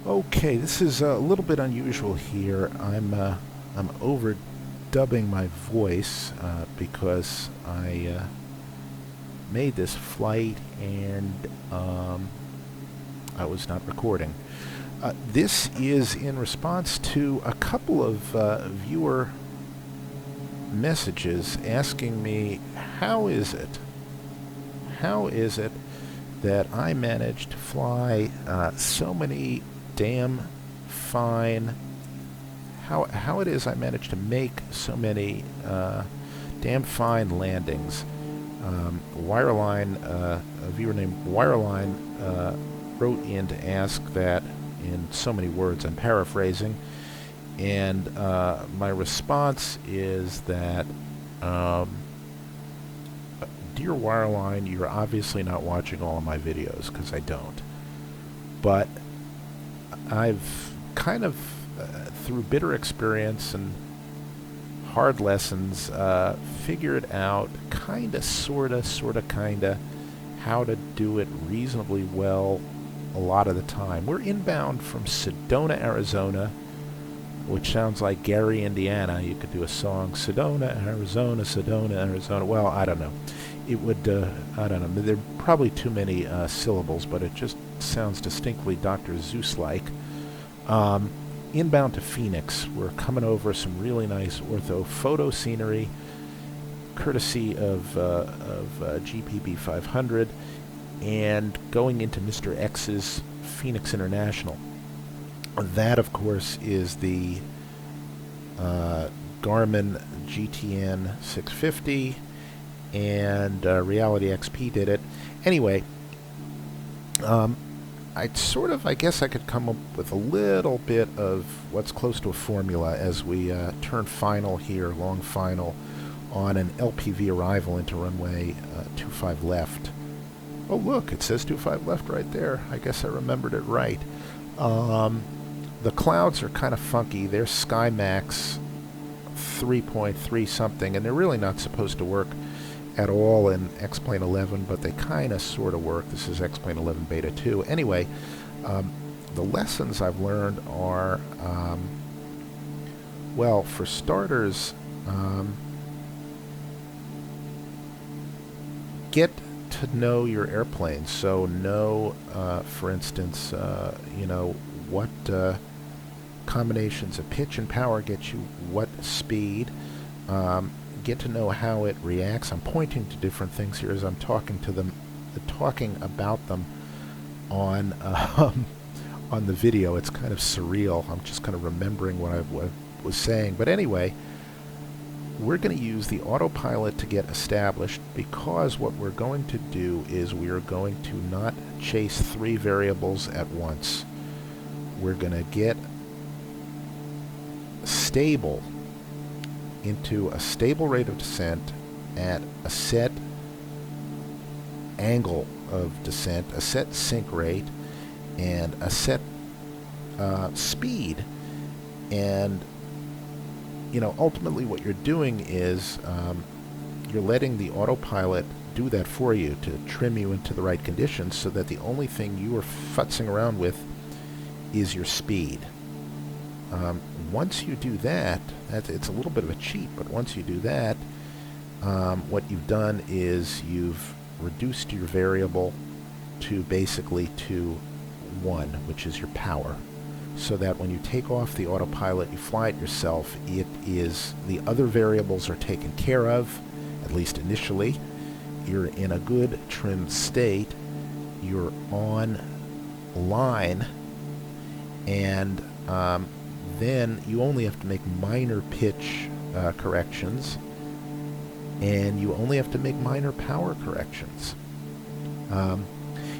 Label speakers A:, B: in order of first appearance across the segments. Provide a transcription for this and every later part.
A: Okay, this is a little bit unusual here. I'm overdubbing my voice because I made this flight and I was not recording. This is in response to a couple of viewer messages asking me how is it that I managed to fly so many damn fine, how it is I managed to make so many damn fine landings. Wireline, a viewer named Wireline wrote in to ask that in so many words. I'm paraphrasing, and my response is that, dear Wireline, you're obviously not watching all of my videos, because I don't. But I've kind of, through bitter experience and hard lessons, figured out kinda, kinda, how to do it reasonably well a lot of the time. We're inbound from Sedona, Arizona, which sounds like Gary, Indiana. You could do a song, Sedona, Arizona, Sedona, Arizona. Well, I don't know. It would, I don't know. There are probably too many syllables, but it just sounds distinctly Dr. Zeus-like. Inbound to Phoenix. We're coming over some really nice ortho photo scenery, courtesy of GPB 500, and going into Mr. X's Phoenix International. That, of course, is the Garmin GTN 650, and Reality XP did it. Anyway, I guess I could come up with a little bit of what's close to a formula as we turn final here, long final, on an LPV arrival into runway 25 left. Oh, look, it says 25 left right there. I guess I remembered it right. The clouds are kind of funky. They're SkyMax 3.3 something, and they're really not supposed to work at all in X-Plane 11, but they kind of sort of work. This is X-Plane 11 Beta 2. Anyway, the lessons I've learned are, well, for starters, get to know your airplane. So know, for instance, what combinations of pitch and power get you what speed. Get to know how it reacts. I'm pointing to different things here as I'm talking about them on on the video. It's kind of surreal. I'm just kind of remembering what I was saying. But anyway, we're going to use the autopilot to get established, because what we're going to do is we are going to not chase three variables at once. We're going to get stable into a stable rate of descent at a set angle of descent, a set sink rate, and a set speed. And ultimately what you're doing is you're letting the autopilot do that for you to trim you into the right conditions, so that the only thing you are futzing around with is your speed. Once you do that, it's a little bit of a cheat, but once you do that, what you've done is you've reduced your variable to basically to 1, which is your power, so that when you take off the autopilot, you fly it yourself, the other variables are taken care of, at least initially. You're in a good trimmed state, you're on line, and then you only have to make minor pitch corrections, and you only have to make minor power corrections.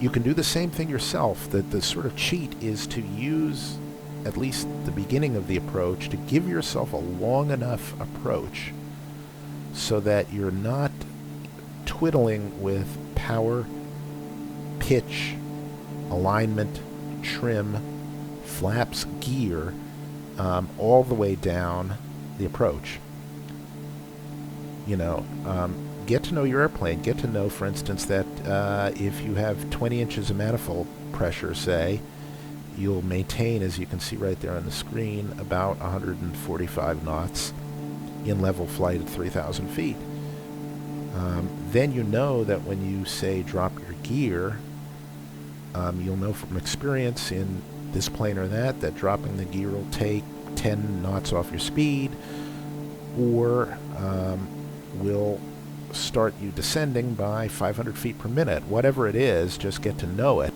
A: You can do the same thing yourself. The sort of cheat is to use at least the beginning of the approach to give yourself a long enough approach so that you're not twiddling with power, pitch, alignment, trim, flaps, gear, all the way down the approach. Get to know your airplane. Get to know, for instance, that if you have 20 inches of manifold pressure, say, you'll maintain, as you can see right there on the screen, about 145 knots in level flight at 3,000 feet. Then you know that when you say drop your gear, you'll know from experience in this plane or that dropping the gear will take 10 knots off your speed, or will start you descending by 500 feet per minute. Whatever it is, just get to know it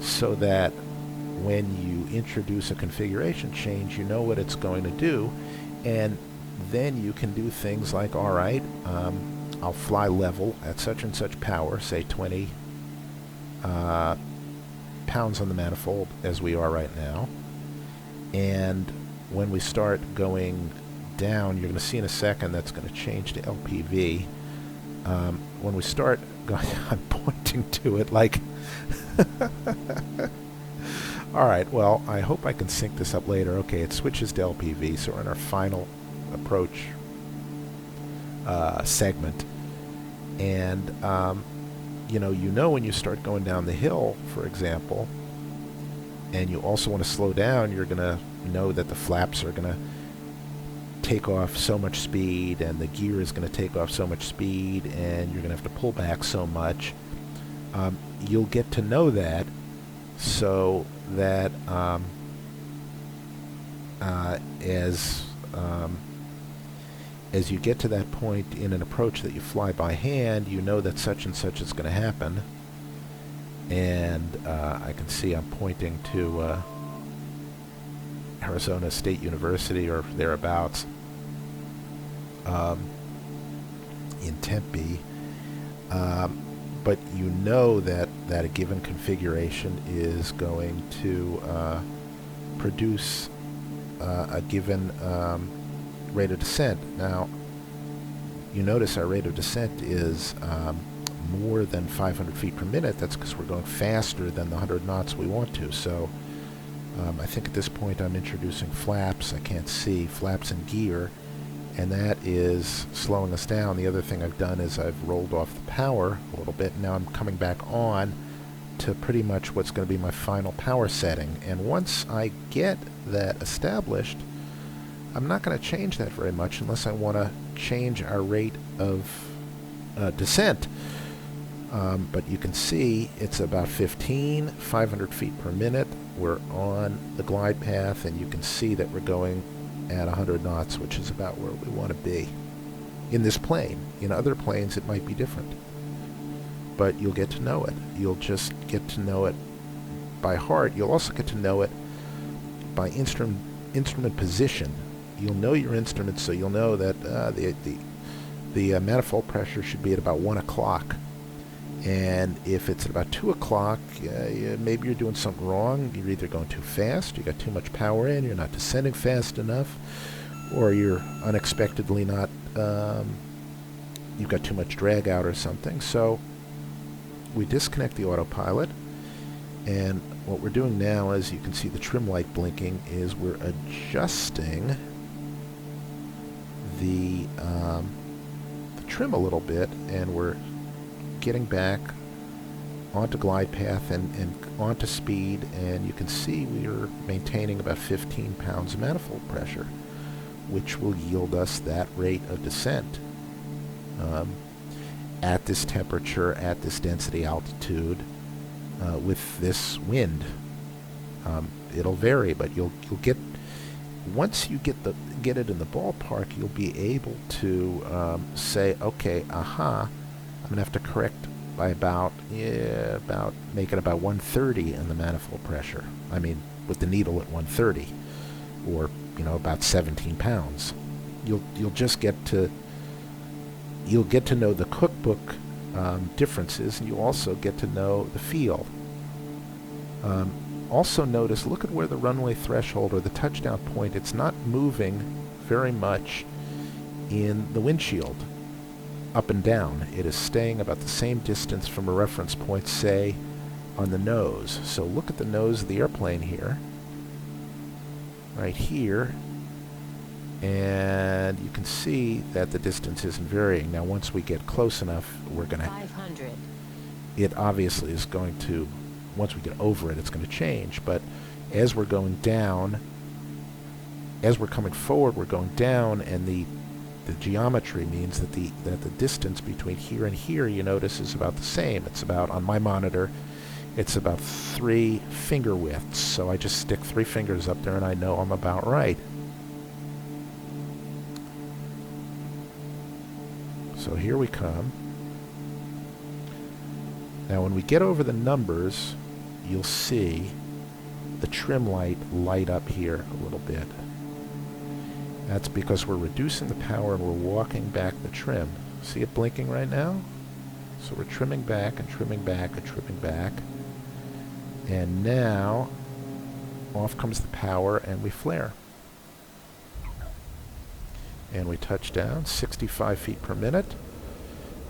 A: so that when you introduce a configuration change, you know what it's going to do, and then you can do things like, all right, I'll fly level at such and such power, say 20 pounds on the manifold as we are right now, and when we start going down, you're going to see in a second that's going to change to LPV. When we start going, I'm pointing to it like all right, well, I hope I can sync this up later. Okay, it switches to LPV, so we're in our final approach segment, and you know when you start going down the hill, for example, and you also want to slow down, you're going to know that the flaps are going to take off so much speed, and the gear is going to take off so much speed, and you're going to have to pull back so much. You'll get to know that, so that as you get to that point in an approach that you fly by hand, you know that such and such is going to happen. And I can see I'm pointing to Arizona State University or thereabouts in Tempe. But you know that a given configuration is going to produce a given rate of descent. Now, you notice our rate of descent is more than 500 feet per minute. That's because we're going faster than the 100 knots we want to. So I think at this point I'm introducing flaps. I can't see flaps and gear, and that is slowing us down. The other thing I've done is I've rolled off the power a little bit. Now I'm coming back on to pretty much what's going to be my final power setting. And once I get that established, I'm not going to change that very much unless I want to change our rate of descent. But you can see it's about 500 feet per minute. We're on the glide path, and you can see that we're going at 100 knots, which is about where we want to be in this plane. In other planes, it might be different. But you'll get to know it. You'll just get to know it by heart. You'll also get to know it by instrument position. You'll know your instrument, so you'll know that the manifold pressure should be at about 1 o'clock. And if it's at about 2 o'clock, maybe you're doing something wrong. You're either going too fast, you got too much power in, you're not descending fast enough, or you're unexpectedly not, you've got too much drag out or something. So we disconnect the autopilot, and what we're doing now, as you can see the trim light blinking, is we're adjusting the trim a little bit, and we're getting back onto glide path and onto speed, and you can see we are maintaining about 15 pounds of manifold pressure, which will yield us that rate of descent at this temperature, at this density altitude, with this wind. It'll vary, but you'll get, once you get it in the ballpark, you'll be able to say, okay, I'm going to have to correct by about make it about 130 in the manifold pressure. I mean, with the needle at 130, or about 17 pounds. You'll just get to know the cookbook differences, and you also get to know the feel. Also notice, look at where the runway threshold or the touchdown point, it's not moving very much in the windshield up and down. It is staying about the same distance from a reference point, say, on the nose. So look at the nose of the airplane here, right here, and you can see that the distance isn't varying. Now once we get close enough, we're going to...
B: 500.
A: It obviously is going to once we get over it, it's going to change. But as we're going down, as we're coming forward, we're going down, and the geometry means that the distance between here and here, you notice, is about the same. It's about, on my monitor, it's about 3 finger widths. So I just stick 3 fingers up there and I know I'm about right. So here we come. Now when we get over the numbers, you'll see the trim light up here a little bit. That's because we're reducing the power and we're walking back the trim. See it blinking right now? So we're trimming back and trimming back and trimming back. And now, off comes the power and we flare. And we touch down, 65 feet per minute.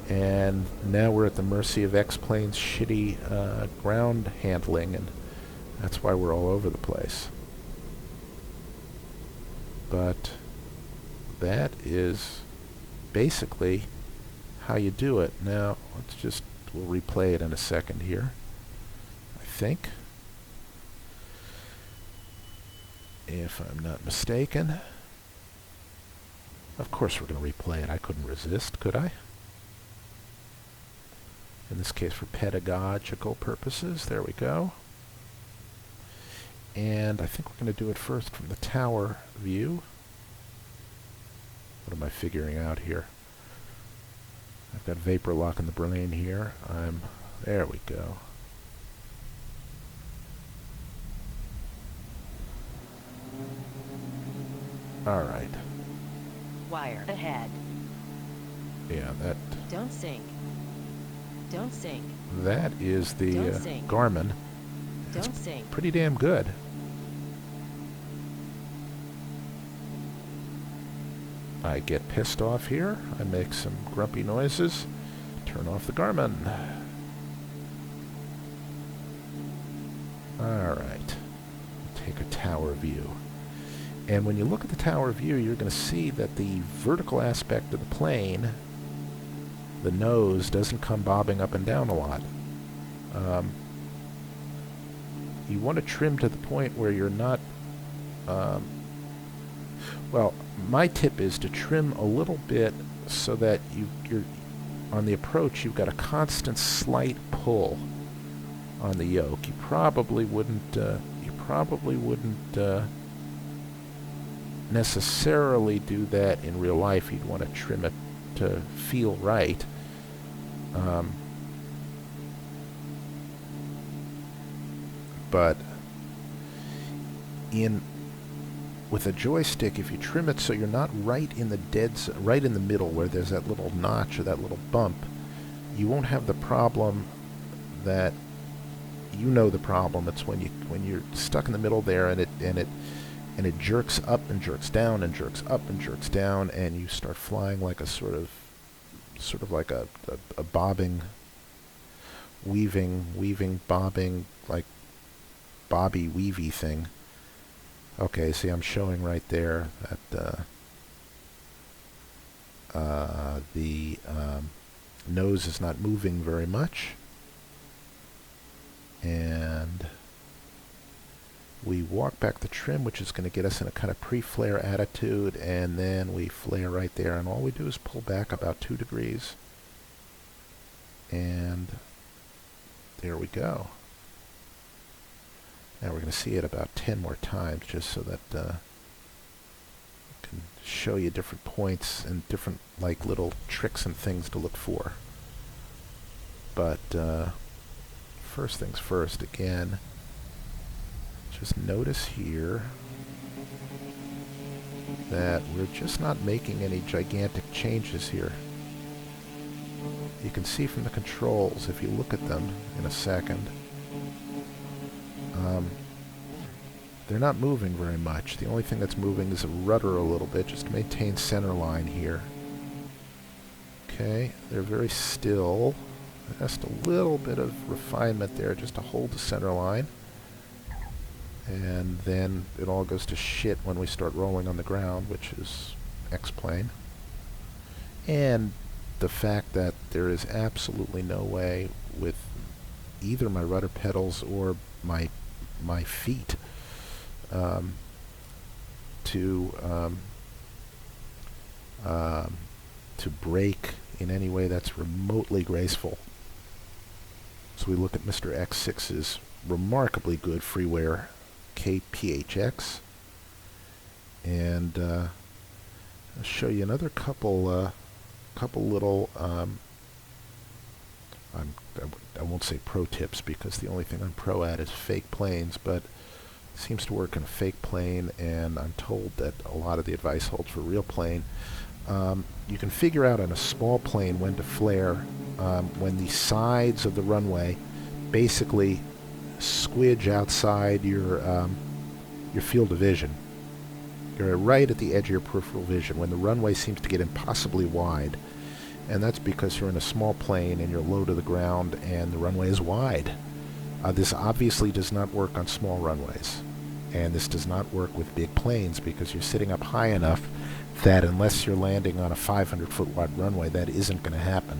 A: And now we're at the mercy of X-Plane's shitty ground handling, and that's why we're all over the place. But that is basically how you do it. Now, we'll replay it in a second here, I think. If I'm not mistaken. Of course we're going to replay it. I couldn't resist, could I? In this case, for pedagogical purposes. There we go. And I think we're going to do it first from the tower view. What am I figuring out here? I've got vapor lock in the brain here. There we go. All right.
B: Wire ahead.
A: Yeah, that...
B: Don't sink. Don't sink.
A: That is the Garmin.
B: Don't sink.
A: Pretty damn good. I get pissed off here. I make some grumpy noises. Turn off the Garmin. Alright. Take a tower view. And when you look at the tower view, you're going to see that the vertical aspect of the plane, the nose, doesn't come bobbing up and down a lot. You want to trim to the point where you're not... well, my tip is to trim a little bit so that you're on the approach, you've got a constant slight pull on the yoke. You probably wouldn't necessarily do that in real life. You'd want to trim it to feel right. But with a joystick, if you trim it so you're not right in the middle where there's that little notch or that little bump, you won't have the problem that the problem. It's when you're stuck in the middle there and it jerks up and jerks down and jerks up and jerks down, and you start flying like a sort of like a bobbing, weaving, bobbing, like bobby weavy thing. Okay, see, I'm showing right there that the nose is not moving very much, and we walk back the trim, which is going to get us in a kind of pre-flare attitude, and then we flare right there, and all we do is pull back about 2 degrees, and there we go. Now we're going to see it about 10 more times, just so that I can show you different points and different like little tricks and things to look for. But first things first, again, just notice here that we're just not making any gigantic changes here. You can see from the controls, if you look at them in a second, they're not moving very much. The only thing that's moving is a rudder a little bit, just to maintain center line here. Okay, they're very still. Just a little bit of refinement there, just to hold the center line. And then it all goes to shit when we start rolling on the ground, which is X-plane. And the fact that there is absolutely no way with either my rudder pedals or my feet to brake in any way that's remotely graceful. So we look at Mr. X6's remarkably good freeware KPHX, and I'll show you another couple little I won't say pro tips, because the only thing I'm pro at is fake planes, but it seems to work in a fake plane, and I'm told that a lot of the advice holds for a real plane. You can figure out on a small plane when to flare when the sides of the runway basically squidge outside your field of vision. You're right at the edge of your peripheral vision when the runway seems to get impossibly wide. And that's because you're in a small plane and you're low to the ground and the runway is wide. This obviously does not work on small runways. And this does not work with big planes because you're sitting up high enough that unless you're landing on a 500-foot wide runway, that isn't going to happen.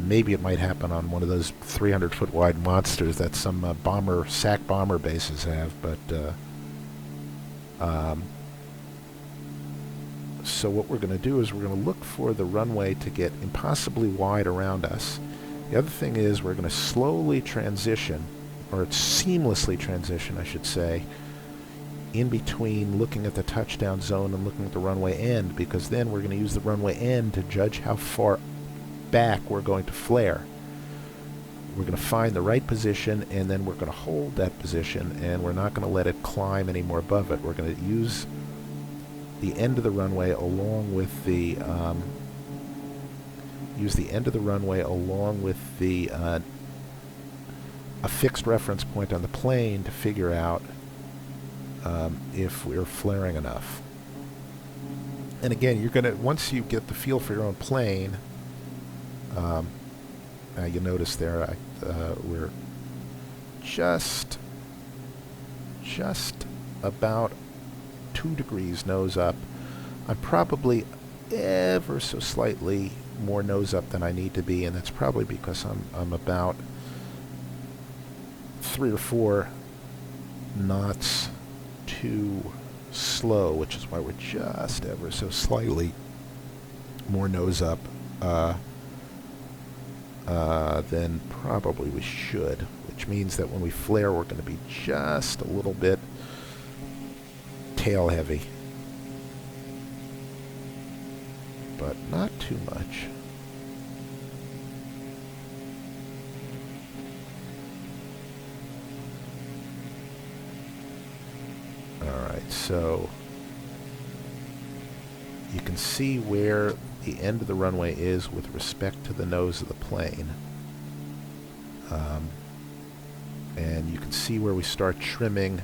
A: Maybe it might happen on one of those 300-foot wide monsters that some SAC bomber bases have, but so what we're going to do is we're going to look for the runway to get impossibly wide around us. The other thing is we're going to slowly transition, or seamlessly transition, I should say, in between looking at the touchdown zone and looking at the runway end, because then we're going to use the runway end to judge how far back we're going to flare. We're going to find the right position, and then we're going to hold that position, and we're not going to let it climb any more above it. We're going to use the end of the runway along with the a fixed reference point on the plane to figure out if we're flaring enough. And again, you're gonna, once you get the feel for your own plane, you notice there we're just about 2 degrees nose up. I'm probably ever so slightly more nose up than I need to be, and that's probably because I'm about 3 or 4 knots too slow, which is why we're just ever so slightly more nose up than probably we should, which means that when we flare we're going to be just a little bit tail heavy, but not too much. Alright, so you can see where the end of the runway is with respect to the nose of the plane. And you can see where we start trimming,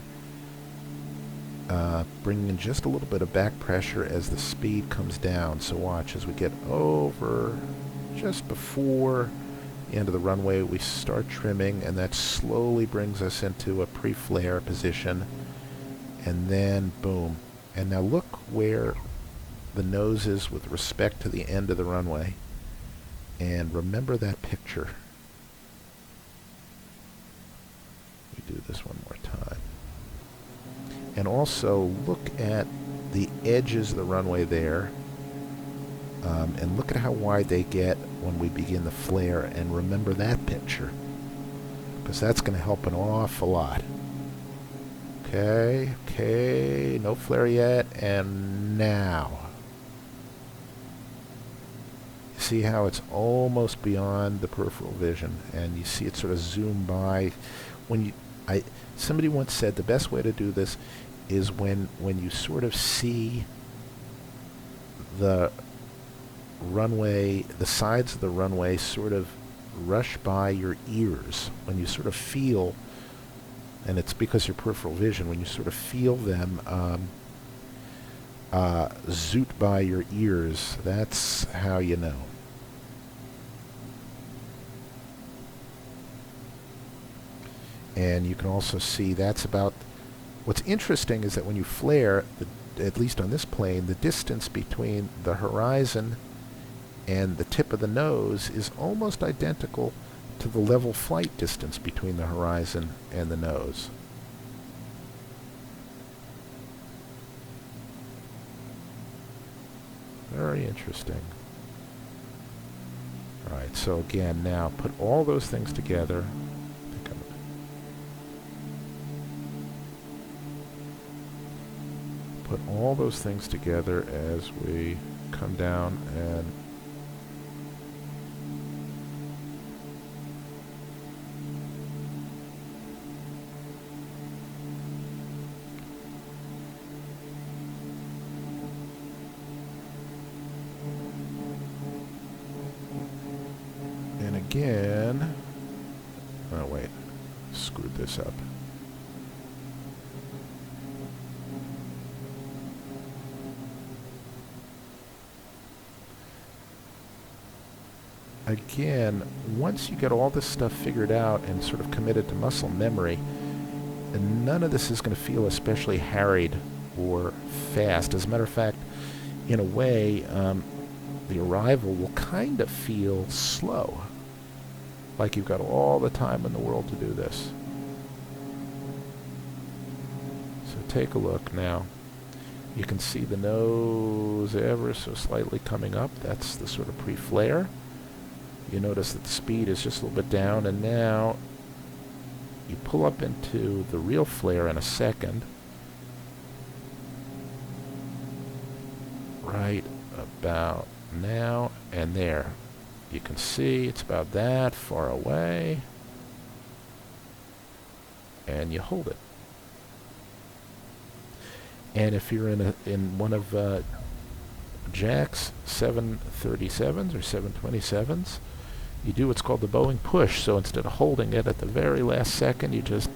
A: bringing in just a little bit of back pressure as the speed comes down. So watch, as we get over just before the end of the runway, we start trimming, and that slowly brings us into a pre-flare position, and then boom. And now look where the nose is with respect to the end of the runway, and remember that picture. We do this one more time. And also look at the edges of the runway there, and look at how wide they get when we begin the flare, and remember that picture, because that's going to help an awful lot. Okay, no flare yet, and now. See how it's almost beyond the peripheral vision, and you see it sort of zoom by. Somebody once said the best way to do this is when you sort of see the runway, the sides of the runway sort of rush by your ears, when you sort of feel, and it's because your peripheral vision, when you sort of feel them zoot by your ears, that's how you know. And you can also see that's about, what's interesting is that when you flare, at least on this plane, the distance between the horizon and the tip of the nose is almost identical to the level flight distance between the horizon and the nose. Very interesting. Alright, so again, now put all those things together. Put all those things together as we come down and again. Oh wait, screwed this up. Again, once you get all this stuff figured out and sort of committed to muscle memory, none of this is going to feel especially harried or fast. As a matter of fact, in a way, the arrival will kind of feel slow. Like you've got all the time in the world to do this. So take a look now. You can see the nose ever so slightly coming up. That's the sort of pre-flare. You notice that the speed is just a little bit down, and now you pull up into the real flare in a second. Right about now and there. You can see it's about that far away, and you hold it. And if you're in one of Jack's 737s or 727s, you do what's called the Boeing push. So instead of holding it at the very last second, you just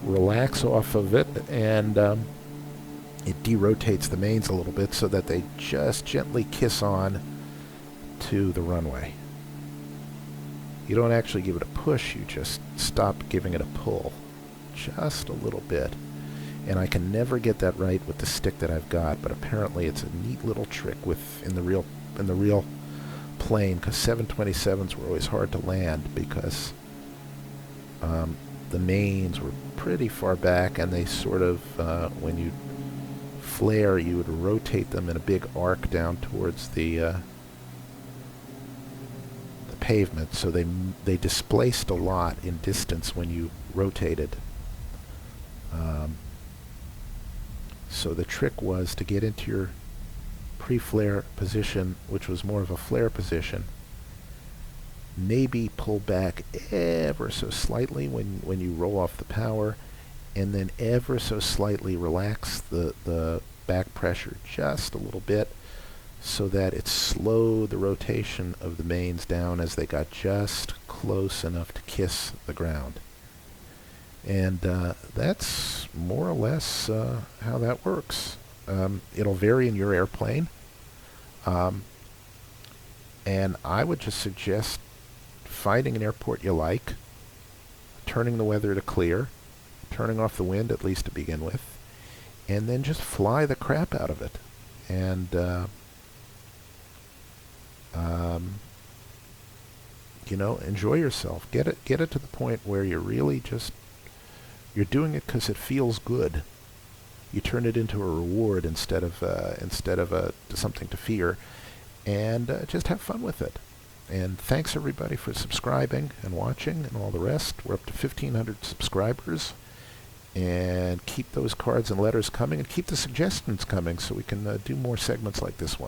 A: relax off of it, and it derotates the mains a little bit so that they just gently kiss on to the runway. You don't actually give it a push, you just stop giving it a pull. Just a little bit. And I can never get that right with the stick that I've got, but apparently it's a neat little trick in the real plane, because 727s were always hard to land because the mains were pretty far back, and they sort of, when you flare, you would rotate them in a big arc down towards the pavement, so they displaced a lot in distance when you rotated. So the trick was to get into your pre-flare position, which was more of a flare position. Maybe pull back ever so slightly when you roll off the power, and then ever so slightly relax the back pressure just a little bit, so that it slowed the rotation of the mains down as they got just close enough to kiss the ground. And that's more or less how that works. It'll vary in your airplane. And I would just suggest finding an airport you like, turning the weather to clear, turning off the wind at least to begin with, and then just fly the crap out of it. And enjoy yourself. Get it to the point where you're really just, you're doing it because it feels good. You turn it into a reward instead of something to fear, and just have fun with it. And thanks everybody for subscribing and watching and all the rest. We're up to 1,500 subscribers, and keep those cards and letters coming, and keep the suggestions coming so we can do more segments like this one.